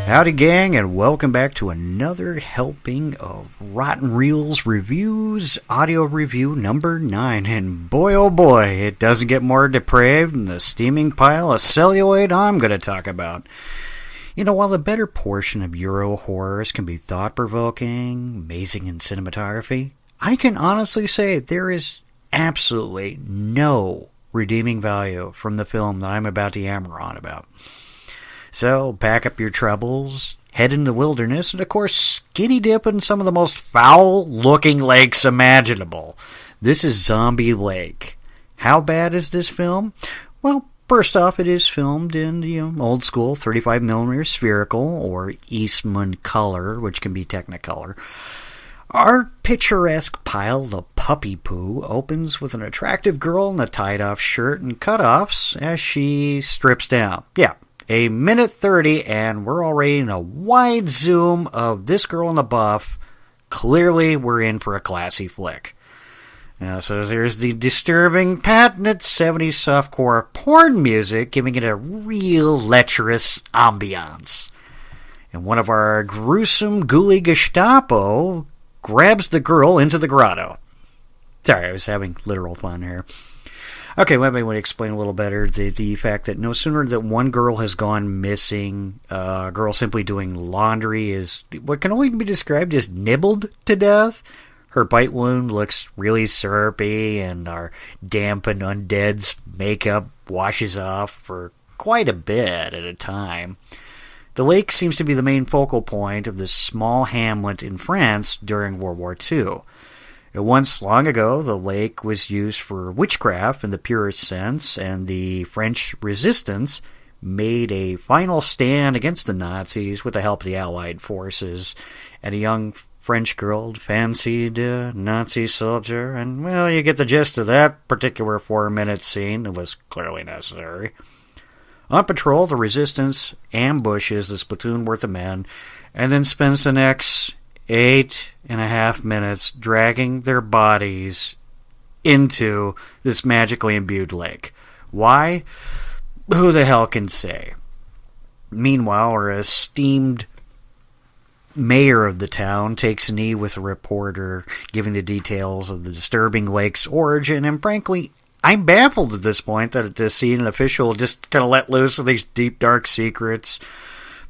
Howdy gang, and welcome back to another helping of Rotten Reelz Reviews, audio review number 9. And boy oh boy, it doesn't get more depraved than the steaming pile of celluloid I'm going to talk about. You know, while the better portion of Euro horrors can be thought-provoking, amazing in cinematography, I can honestly say there is absolutely no redeeming value from the film that I'm about to yammer on about. So, pack up your troubles, head into the wilderness, and of course, skinny dip in some of the most foul-looking lakes imaginable. This is Zombie Lake. How bad is this film? Well, first off, it is filmed in old school 35mm spherical or Eastman color, which can be Technicolor. Our picturesque pile of puppy poo opens with an attractive girl in a tied-off shirt and cutoffs as she strips down. Yeah. A minute 30, and we're already in a wide zoom of this girl in the buff. Clearly, we're in for a classy flick. So there's the disturbing, patented 70s softcore porn music, giving it a real lecherous ambiance. And one of our gruesome, ghouly Gestapo grabs the girl into the grotto. Sorry, I was having literal fun here. Okay, let me explain a little better the fact that no sooner that one girl has gone missing, a girl simply doing laundry is what can only be described as nibbled to death. Her bite wound looks really syrupy, and our damp and undead's makeup washes off for quite a bit at a time. The lake seems to be the main focal point of this small hamlet in France during World War II. Once, long ago, the lake was used for witchcraft in the purest sense, and the French resistance made a final stand against the Nazis with the help of the Allied forces, and a young French girl fancied a Nazi soldier, and, well, you get the gist of that particular 4-minute scene. It was clearly necessary. On patrol, the resistance ambushes this platoon worth of men, and then spends the next 8.5 minutes dragging their bodies into this magically imbued lake. Why? Who the hell can say? Meanwhile, our esteemed mayor of the town takes a knee with a reporter, giving the details of the disturbing lake's origin, and frankly, I'm baffled at this point that to see an official just kind of let loose with these deep, dark secrets.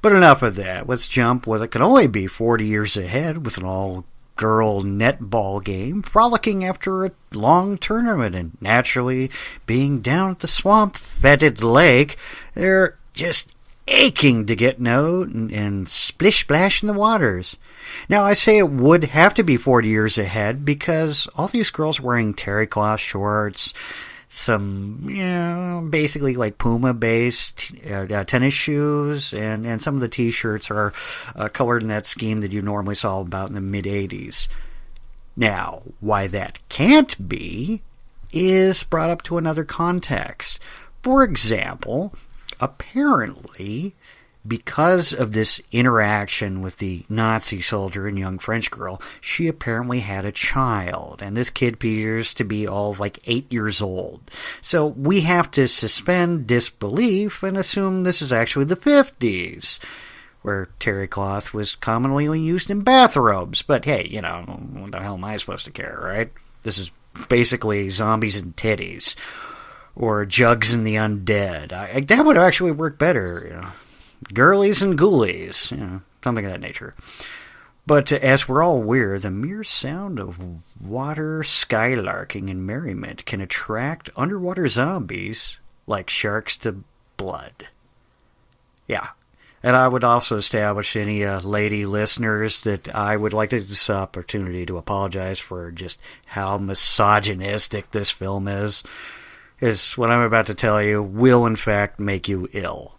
But enough of that. Let's jump what it can only be 40 years ahead with an all-girl netball game, frolicking after a long tournament, and naturally, being down at the swamp-fetid lake, they're just aching to get out and splish-splash in the waters. Now, I say it would have to be 40 years ahead because all these girls are wearing terry cloth shorts, some, basically like Puma-based tennis shoes, and some of the T-shirts are colored in that scheme that you normally saw about in the mid-'80s. Now, why that can't be is brought up to another context. For example, apparently, because of this interaction with the Nazi soldier and young French girl, she apparently had a child, and this kid appears to be all of like 8 years old. So we have to suspend disbelief and assume this is actually the 50s, where terry cloth was commonly used in bathrobes. But hey, what the hell am I supposed to care, right? This is basically zombies and titties, or jugs and the undead. That would actually work better, girlies and ghoulies, something of that nature. But as we're all aware, the mere sound of water skylarking and merriment can attract underwater zombies like sharks to blood. Yeah. And I would also establish any lady listeners that I would like to take this opportunity to apologize for just how misogynistic this film is what I'm about to tell you will in fact make you ill.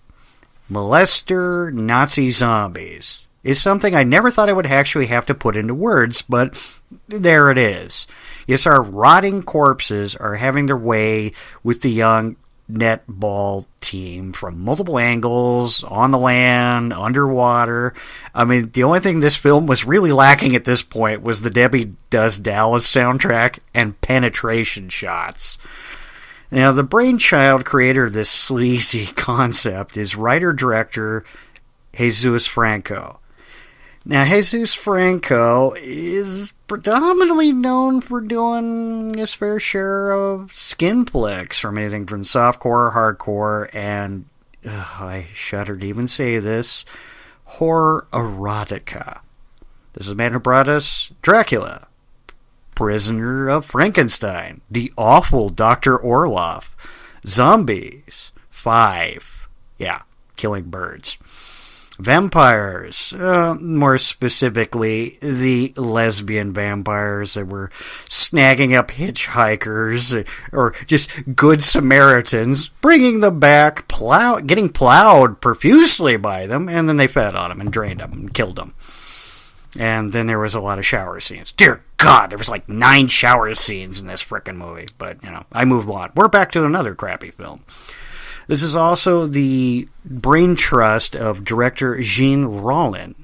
Molester Nazi zombies is something I never thought I would actually have to put into words, but there it is. Yes, our rotting corpses are having their way with the young netball team from multiple angles, on the land, underwater. I mean, the only thing this film was really lacking at this point was the Debbie Does Dallas soundtrack and penetration shots. Now, the brainchild creator of this sleazy concept is writer-director Jesus Franco. Now, Jesus Franco is predominantly known for doing his fair share of skin flicks, from anything from softcore, hardcore, and, I shudder to even say this, horror erotica. This is the man who brought us Dracula, Prisoner of Frankenstein, the awful Dr. Orloff, Zombies, 5, killing birds, vampires, more specifically the lesbian vampires that were snagging up hitchhikers or just good Samaritans, bringing them back, getting plowed profusely by them, and then they fed on them and drained them and killed them. And then there was a lot of shower scenes. Dear God, there was like 9 shower scenes in this frickin' movie. But, I moved on. We're back to another crappy film. This is also the brain trust of director Jean Rollin,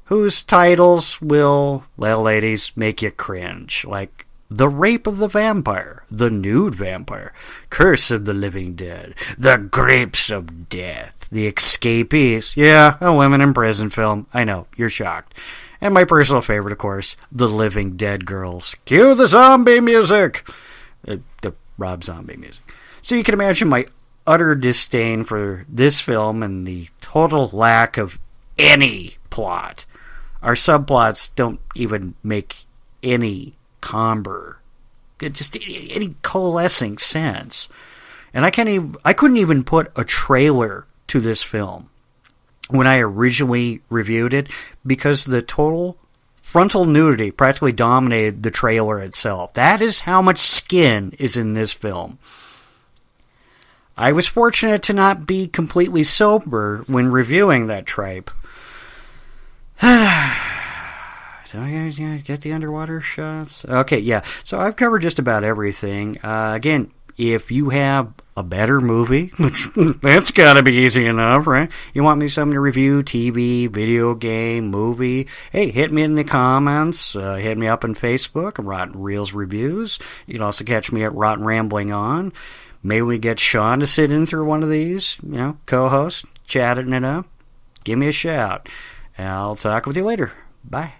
whose titles will, well, ladies, make you cringe. Like The Rape of the Vampire, The Nude Vampire, Curse of the Living Dead, The Grapes of Death, The Escapees. Yeah, a women in prison film. I know, you're shocked. And my personal favorite, of course, The Living Dead Girls. Cue the zombie music! The Rob Zombie music. So you can imagine my utter disdain for this film and the total lack of any plot. Our subplots don't even make any just any coalescing sense. And I couldn't even put a trailer to this film when I originally reviewed it, because the total frontal nudity practically dominated the trailer itself. That is how much skin is in this film. I was fortunate to not be completely sober when reviewing that tripe. So I get the underwater shots? Okay, yeah. So I've covered just about everything. Again, if you have a better movie, that's gotta be easy enough, right? You want me something to review, TV, video game, movie? Hey, hit me in the comments. Hit me up on Facebook, Rotten Reelz Reviews. You can also catch me at Rotten Rambling On. Maybe we get Sean to sit in through one of these, co-host, chatting it up. Give me a shout. I'll talk with you later. Bye.